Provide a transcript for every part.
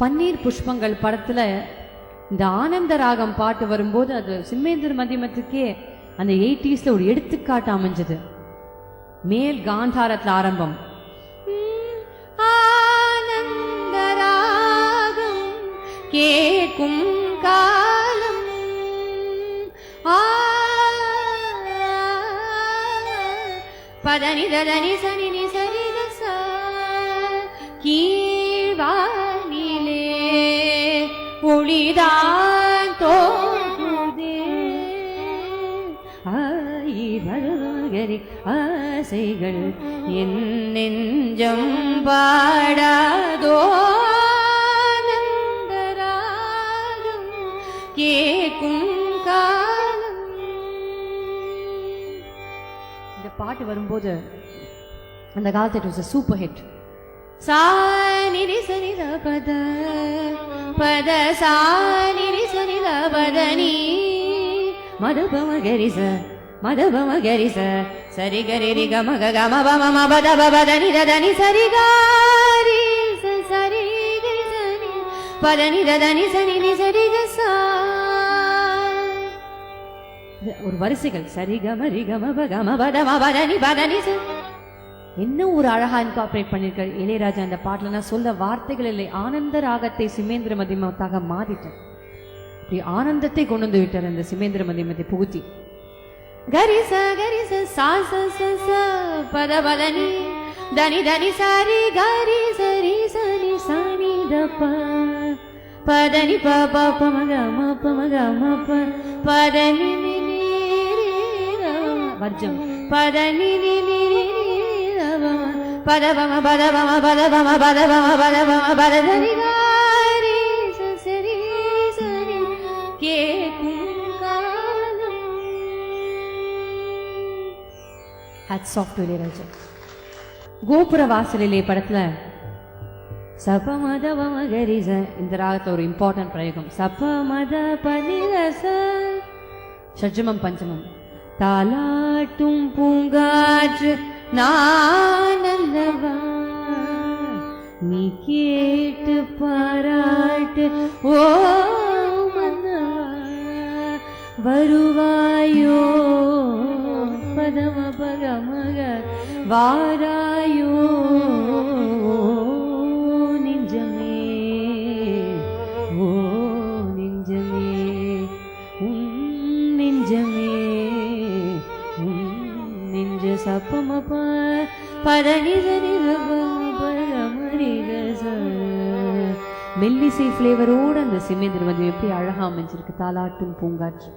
பன்னீர் புஷ்பங்கள் படத்துல இந்த ஆனந்த ராகம் பாட்டு வரும்போது அது சிம்மேந்திர மத்தியமத்துக்கே அந்த 80s ஒரு எடுத்துக்காட்டு அமைஞ்சது. மேல் காந்தாரத்துல ஆரம்பம், ஆனந்த ராகம் கேட்கும் காலம், பதனி ததனி சனி நி சரி தச கீழ்வானிலே ஒளிதான் தோன்றுதே, ஆயிரகரி ஆசைகள் என் நெஞ்சம் பாடாதோ, ஆனந்த ராகம் கேட்கும் காலம். இந்த பாட்டு வரும்போது அந்த காலத்து it was a super hit. சானிரி சனித பத பத சானிரி சனித பதனி மதுபம கரிச மதுபம கரிச சரி கரி கம கம பம பத பதனி ததனி சரி காரி சரி கரி சனி பதனி ததனி சனி நி சரி கசா. ஒரு வரிசைகள் சரி கம ரி கம பகம பத பதனி பதனி ச. என்ன ஒரு அழகா இன்கார்பரேட் பண்ணிருக்காரு இளையராஜா அந்த பாட்டுல. நான் சொல்ல வார்த்தைகள் இல்லை, ஆனந்த ராகத்தை சிம்மேந்திர மத்தியமத்தாக மாறிட்டார். ஆனந்தத்தை கொண்டு வந்து விட்டார் அந்த சிம்மேந்திர மத்தியமத்தை புகுத்தி. கரிச கரிச சாச ச பத பதனி தனி தனி சாரி கரி சரி சரி சனி தப பதனி ப ப ப மக ம ப மக ம ப பதனி நி நி வர்ஜம் பதனி நி நி பதபம பதபம பதபம பதபம பதபம பதனி காரி சரி சரி கேக்கும் காலம். Hats off to Ilaiyaraaja. Gopura Vasalile படத்துல சபமத வமகரிச இந்த ராகத்துல ஒரு இம்பார்ட்டன்ட் பிரயோகம். சபமத பனிரச ஷட்ஜமம் பஞ்சமம். தாலாட்டும் பூங்காற்று நானல்லவா நீ கேட்டு பாராட்டு ஓ மன்னவா வருவாயோ பதம பகமக வாராயோ நெஞ்சமே ஓ நெஞ்சமே உன் நெஞ்சமே நெஞ்ச சப்பம பரணி மெல்லிசை பிளேவரோட அந்த சிம்மேந்திர மத்தியம் எப்படி அழகா அமைஞ்சிருக்கு. தாலாட்டும் பூங்காற்று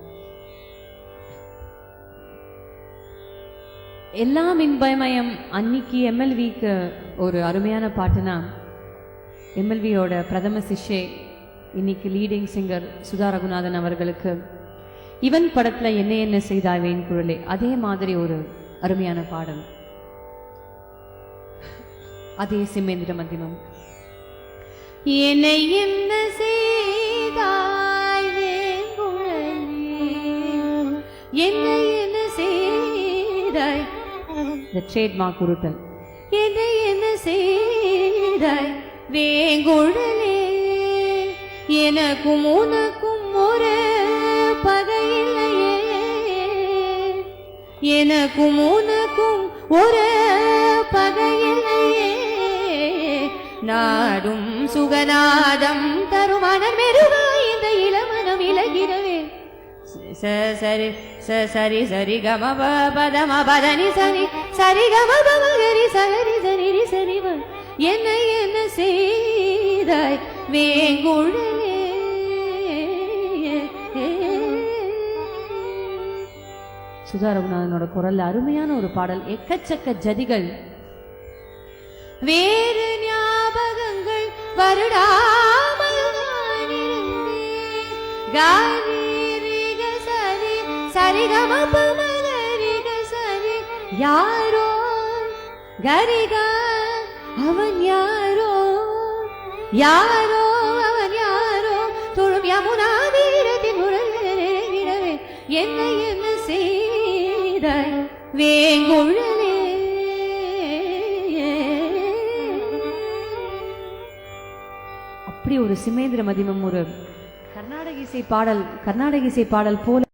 எல்லாம் இன்பமயம். அன்னைக்கு எம்எல்விக்கு ஒரு அருமையான பாட்டுனா எம்எல்வியோட பிரதம சிஷ்யை இன்னைக்கு லீடிங் சிங்கர் சுதா ரகுநாதன் அவர்களுக்கு இவன் படத்துல என்ன என்ன செய்தாவேன் குரலே அதே மாதிரி ஒரு அருமையான பாடல். அதே சிம்மேந்திர மத்தியமம். என்னை என்ன செய்தாய் வேங்குழலே என்னை என்ன செய்தாய் the trademark உருட்டல். என்னை என்ன செய்தாய் வேங்குழலே எனக்கும் உனக்கும் ஒரு பகையில்லையே எனக்கும் உனக்கும் ஒரு பகையில்லையே நாடும் சுகநாதம் தருமணர் மெருகா இந்த இளமனம் இலகிறவே சரி சரி சரி கம பதம பதனி சரி சரி கம பமகரி சரி சரி சரி என்னை என்ன செய்தாய் வேங்குழலே. சுதா ரகுநாதனோட குரல்ல அருமையான ஒரு பாடல். எக்கச்சக்க ஜதிகள், வேறு ஞாபகங்கள் வருடாமல் யாரோ கரிகா அவன் யாரோ யாரோ அவன் யாரோ தொழும் யமுனா வீரத்தின் உடனே என்னை என்ன செய்தாய் வேங்குழலே. அப்படி ஒரு சிமேந்திர மதியமும் ஒரு கர்நாடக இசை பாடல் போல